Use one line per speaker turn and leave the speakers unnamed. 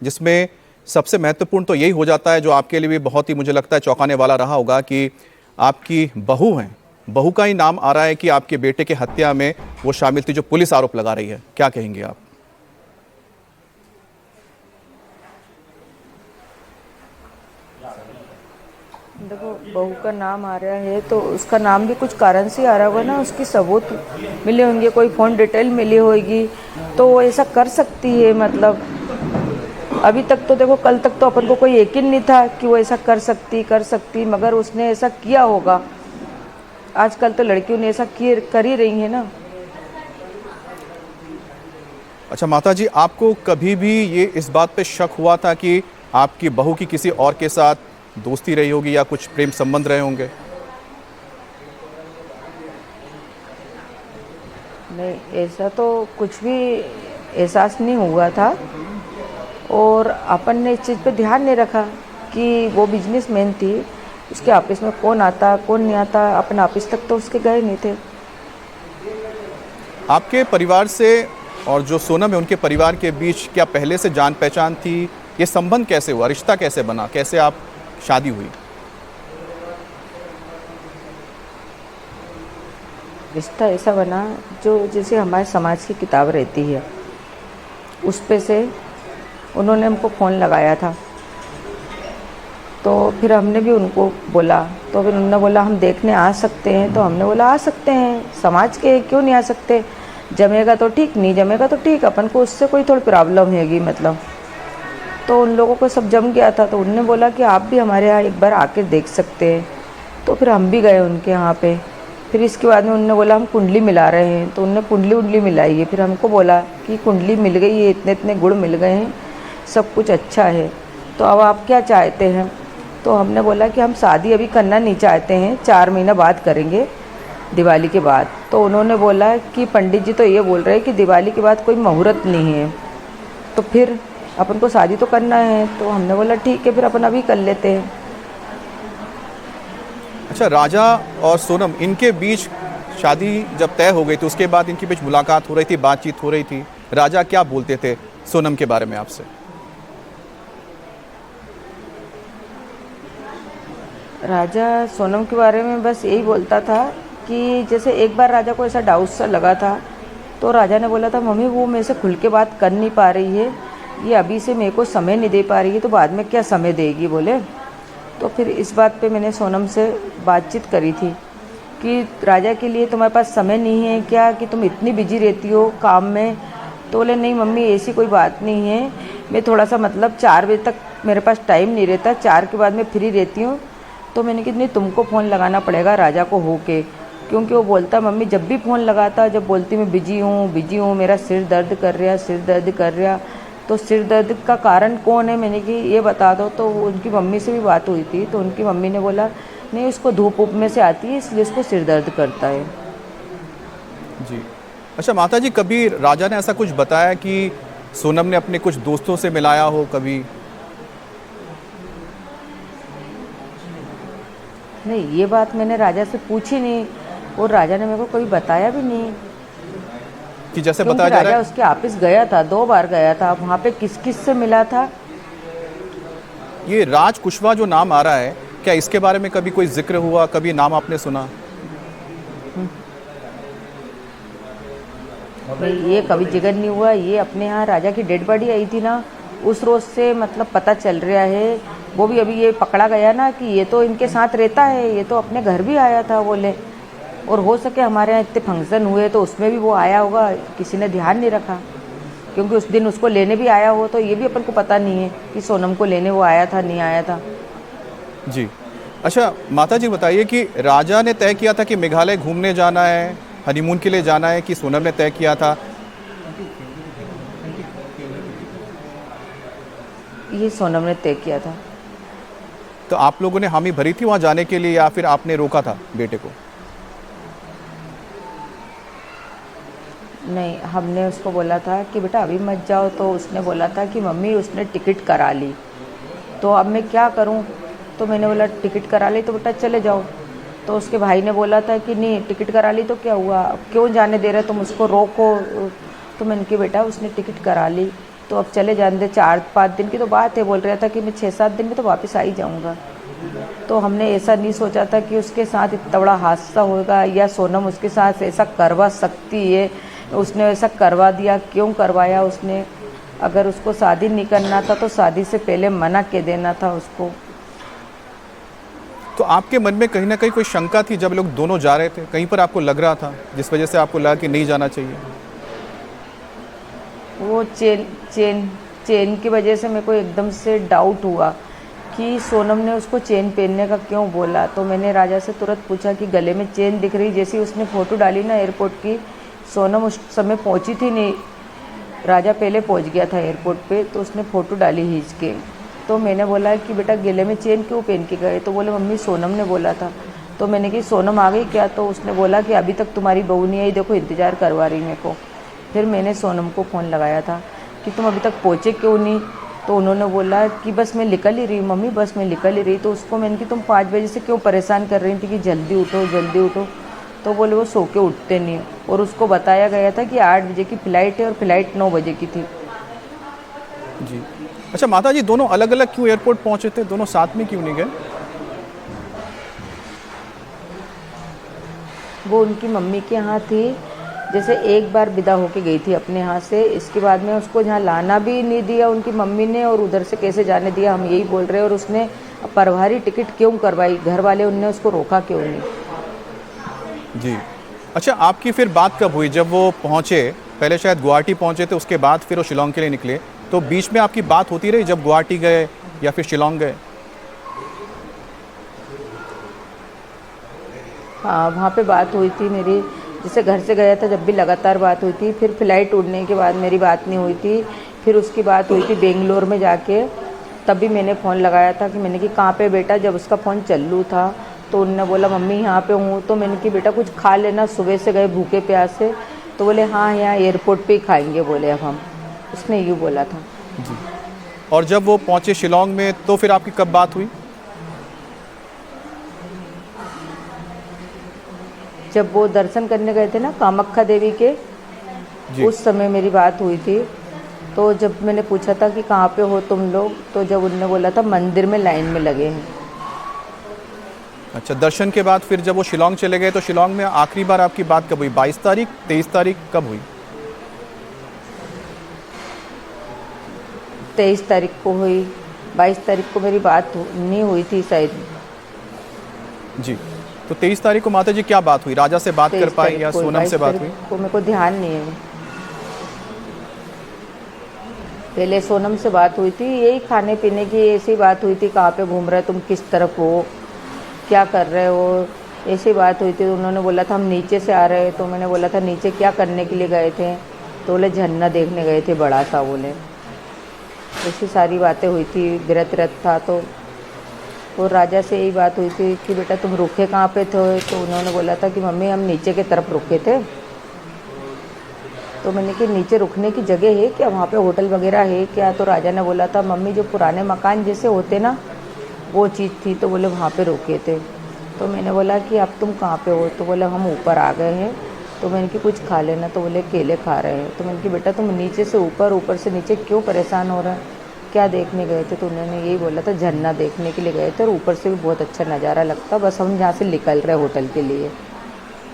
जिसमें सबसे महत्वपूर्ण तो यही हो जाता है, जो आपके लिए भी बहुत ही मुझे लगता है चौंकाने वाला रहा होगा, कि आपकी बहू हैं, बहू का ही नाम आ रहा है कि आपके बेटे के हत्या में वो शामिल थी, जो पुलिस आरोप लगा रही है। क्या कहेंगे आप?
देखो, बहू का नाम आ रहा है तो उसका नाम भी कुछ कारण से आ रहा होगा ना, उसकी सबूत मिले होंगे, कोई फ़ोन डिटेल मिली होगी तो वो ऐसा कर सकती है। मतलब अभी तक तो देखो, कल तक तो अपन को कोई यकीन नहीं था कि वो ऐसा कर सकती, मगर उसने ऐसा किया होगा। आजकल तो लड़कियों ने ऐसा कर ही रही है ना।
अच्छा माता जी, आपको कभी भी ये इस बात पे शक हुआ था कि आपकी बहू की किसी और के साथ दोस्ती रही होगी या कुछ प्रेम संबंध रहे होंगे?
नहीं, ऐसा तो कुछ भी एहसास नहीं हुआ था, और अपन ने इस चीज़ पे ध्यान नहीं रखा कि वो बिजनेसमैन थी, उसके ऑफिस में कौन आता कौन नहीं आता, अपन ऑफिस तक तो उसके गए नहीं थे।
आपके परिवार से और जो सोनम है उनके परिवार के बीच क्या पहले से जान पहचान थी? ये संबंध कैसे हुआ, रिश्ता कैसे बना, कैसे आप शादी हुई?
रिश्ता ऐसा बना, जो जैसे हमारे समाज की किताब रहती है उस पे से उन्होंने हमको फ़ोन लगाया था। तो फिर हमने भी उनको बोला, तो फिर उन्होंने बोला हम देखने आ सकते हैं, तो हमने बोला आ सकते हैं, समाज के क्यों नहीं आ सकते, जमेगा तो ठीक, नहीं जमेगा तो ठीक, अपन को उससे कोई थोड़ी प्रॉब्लम हैगी मतलब। तो उन लोगों को सब जम गया था, तो उनने बोला कि आप भी हमारे यहाँ एक बार आके देख सकते हैं। तो फिर हम भी गए उनके यहाँ पे। फिर इसके बाद में उन्होंने बोला हम कुंडली मिला रहे हैं, तो उनने कुंडली उंडली मिलाई है। फिर हमको बोला कि कुंडली मिल गई है, इतने इतने गुण मिल गए हैं, सब कुछ अच्छा है, तो अब आप क्या चाहते हैं। तो हमने बोला कि हम शादी अभी करना नहीं चाहते हैं, 4 महीना बाद करेंगे, दिवाली के बाद। तो उन्होंने बोला कि पंडित जी तो ये बोल रहे हैं कि दिवाली के बाद कोई मुहूर्त नहीं है, तो फिर अपन को शादी तो करना है। तो हमने बोला ठीक है, फिर अपन अभी कर लेते हैं।
अच्छा, राजा और सोनम इनके बीच शादी जब तय हो गई तो उसके बाद इनके बीच मुलाकात हो रही थी, बातचीत हो रही थी, राजा क्या बोलते थे सोनम के बारे में आपसे?
राजा सोनम के बारे में बस यही बोलता था कि जैसे एक बार राजा को ऐसा डाउट सा लगा था, तो राजा ने बोला था मम्मी वो मेरे से खुल के बात कर नहीं पा रही है, ये अभी से मेरे को समय नहीं दे पा रही है, तो बाद में क्या समय देगी बोले। तो फिर इस बात पे मैंने सोनम से बातचीत करी थी कि राजा के लिए तुम्हारे पास समय नहीं है क्या, कि तुम इतनी बिजी रहती हो काम में। तो बोले नहीं मम्मी ऐसी कोई बात नहीं है, मैं थोड़ा सा मतलब 4 बजे तक मेरे पास टाइम नहीं रहता, 4 के बाद मैं फ्री रहती हूँ। तो मैंने कहा नहीं तुमको फ़ोन लगाना पड़ेगा राजा को होके, क्योंकि वो बोलता मम्मी जब भी फ़ोन लगाता, जब बोलती मैं बिजी हूँ, मेरा सिर दर्द कर रहा। तो सिर दर्द का कारण कौन है, मैंने कि ये बता दो। तो उनकी मम्मी से भी बात हुई थी, तो उनकी मम्मी ने बोला नहीं उसको धूप में से आती है, इसलिए उसको सिर दर्द करता है।
जी। अच्छा माता जी, कभी राजा ने ऐसा कुछ बताया कि सोनम ने अपने कुछ दोस्तों से मिलाया हो कभी?
नहीं, ये बात मैंने राजा से पूछी नहीं, और राजा ने मेरे को कभी बताया भी नहीं
कि जैसे
क्योंकि
बताया जा रहा
राजा
है
उसके ऑफिस गया था, 2 बार गया था, वहाँ पे किस किस से मिला था।
ये राज कुशवाहा जो नाम आ रहा है, क्या इसके बारे में कभी कोई जिक्र हुआ, कभी नाम आपने सुना?
नहीं, ये कभी जिक्र नहीं हुआ। ये अपने यहाँ राजा की डेड बॉडी आई थी ना, उस रोज़ से मतलब पता चल रहा है। वो भी अभी ये पकड़ा गया ना कि ये तो इनके साथ रहता है, ये तो अपने घर भी आया था बोले। और हो सके हमारे यहाँ इतने फंक्शन हुए तो उसमें भी वो आया होगा, किसी ने ध्यान नहीं रखा, क्योंकि उस दिन उसको लेने भी आया हो, तो ये भी अपन को पता नहीं है कि सोनम को लेने वो आया था नहीं आया था।
जी। अच्छा माता जी बताइए कि राजा ने तय किया था कि मेघालय घूमने जाना है, हनीमून के लिए जाना है, कि सोनम ने तय किया था?
ये सोनम ने तय किया था।
तो आप लोगों ने हामी भरी थी वहाँ जाने के लिए, या फिर आपने रोका था बेटे को?
नहीं, हमने उसको बोला था कि बेटा अभी मत जाओ, तो उसने बोला था कि मम्मी उसने टिकट करा ली, तो अब मैं क्या करूं। तो मैंने बोला टिकट करा ली तो बेटा चले जाओ। तो उसके भाई ने बोला था कि नहीं टिकट करा ली तो क्या हुआ, अब क्यों जाने दे रहे तुम उसको, रोको। तो मैंने कहा बेटा उसने टिकट करा ली, तो अब चले जाने दे, 4-5 दिन की तो बात है। बोल रहा था कि मैं 6-7 दिन में तो वापस आ ही जाऊँगा। तो हमने ऐसा नहीं सोचा था कि उसके साथ इतना बड़ा हादसा होगा या सोनम उसके साथ ऐसा करवा सकती है। उसने ऐसा करवा दिया, क्यों करवाया उसने? अगर उसको शादी नहीं करना था तो शादी से पहले मना के देना था उसको।
तो आपके मन में कहीं ना कहीं कोई शंका थी जब लोग दोनों जा रहे थे, कहीं पर आपको लग रहा था जिस वजह से आपको लगा कि नहीं जाना चाहिए?
वो चेन की वजह से मेरे को एकदम से डाउट हुआ कि सोनम ने उसको चेन पहनने का क्यों बोला। तो मैंने राजा से तुरंत पूछा कि गले में चेन दिख रही। जैसे उसने फ़ोटो डाली ना एयरपोर्ट की, सोनम उस समय पहुंची थी नहीं, राजा पहले पहुंच गया था एयरपोर्ट पे, तो उसने फ़ोटो डाली खींच के। तो मैंने बोला कि बेटा गले में चेन क्यों पहन के गए? तो बोले मम्मी सोनम ने बोला था। तो मैंने कि सोनम आ गई क्या? तो उसने बोला कि अभी तक तुम्हारी बहू नहीं आई, देखो इंतज़ार करवा रही मेरे को। फिर मैंने सोनम को फ़ोन लगाया था कि तुम अभी तक पहुँचे क्यों नहीं? तो उन्होंने बोला कि बस मैं निकल ही रही मम्मी, बस मैं निकल ही रही। तो उसको मैंने कि तुम 5 बजे से क्यों परेशान कर रही थी कि जल्दी उठो जल्दी उठो? तो बोले वो सो के उठते नहीं। और उसको बताया गया था कि 8 बजे की फ़्लाइट है और फ़्लाइट 9 बजे की थी।
जी। अच्छा माता जी, दोनों अलग अलग क्यों एयरपोर्ट पहुंचे थे, दोनों साथ में क्यों नहीं गए?
वो उनकी मम्मी के यहाँ थी। जैसे एक बार विदा होके गई थी अपने यहाँ से, इसके बाद में उसको यहाँ लाना भी नहीं दिया उनकी मम्मी ने, और उधर से कैसे जाने दिया हम यही बोल रहे हैं। और उसने परवारी टिकट क्यों करवाई? घर वाले उनने उसको रोका क्यों नहीं?
जी। अच्छा, आपकी फिर बात कब हुई जब वो पहुंचे? पहले शायद गुवाहाटी पहुंचे थे, उसके बाद फिर वो शिलोंग के लिए निकले, तो बीच में आपकी बात होती रही जब गुवाहाटी गए या फिर शिलोंग गए?
हाँ, वहाँ पे बात हुई थी मेरी। जैसे घर से गया था जब भी लगातार बात हुई थी। फिर फ़्लाइट उड़ने के बाद मेरी बात नहीं हुई थी। फिर उसकी बात हुई थी बेंगलोर में जाके, तब भी मैंने फ़ोन लगाया था कि मैंने कि कहाँ पे बेटा? जब उसका फ़ोन चालू था तो उन्होंने बोला मम्मी यहाँ पे हूँ। तो मैंने कि बेटा कुछ खा लेना, सुबह से गए भूखे प्यासे। तो बोले हाँ यहाँ एयरपोर्ट पे ही खाएंगे बोले अब हम। उसने यूँ बोला था।
जी। और जब वो पहुंचे शिलोंग में तो फिर आपकी कब बात हुई?
जब वो दर्शन करने गए थे ना कामाख्या देवी के,
जी।
उस समय मेरी बात हुई थी। तो जब मैंने पूछा था कि कहाँ पे हो तुम लोग, तो जब उनने बोला था मंदिर में लाइन में लगे हैं।
अच्छा, दर्शन के बाद फिर जब वो शिलोंग चले गए तो शिलोंग में आखिरी बार आपकी बात कब हुई? 22 तारीख, 23 तारीख, कब हुई?
23 तारीख को हुई। 22 तारीख को मेरी बात नहीं हुई थी शायद।
जी। तो 23 तारीख को माता जी क्या बात हुई? राजा से बात कर
23
पाए
तारीख
या
को,
सोनम से
22
बात हुई?
तारीख को मेरे को ध्यान नहीं है। पहले सोनम से बात हुई थी, यही खाने पीने की ऐसी बात हुई थी, कहाँ पे घूम रहे तुम, किस तरफ हो, क्या कर रहे हो, ऐसी बात हुई थी। उन्होंने बोला था हम नीचे से आ रहे हैं। तो मैंने बोला था नीचे क्या करने के लिए गए थे? तो बोले झरना देखने गए थे बड़ा सा बोले। ऐसी सारी बातें हुई थी। व्रत था तो। और राजा से यही बात हुई थी कि बेटा तुम रुके कहाँ पे थे? तो उन्होंने बोला था कि मम्मी हम नीचे की तरफ रुके थे। तो मैंने कि नीचे रुकने की जगह है क्या, वहाँ पे होटल वगैरह है क्या? तो राजा ने बोला था मम्मी जो पुराने मकान जैसे होते ना वो चीज़ थी। तो बोले वहाँ पे रुके थे। तो मैंने बोला कि अब तुम कहाँ पे हो? तो बोले हम ऊपर आ गए हैं। तो मैंने कि कुछ खा लेना। तो बोले केले खा रहे हैं। तो मैंने कि बेटा तुम नीचे से ऊपर, ऊपर से नीचे क्यों परेशान हो रहा है, क्या देखने गए थे? तो उन्होंने यही बोला था झरना देखने के लिए गए थे और ऊपर से भी बहुत अच्छा नज़ारा लगता, बस हम यहाँ से निकल रहे होटल के लिए।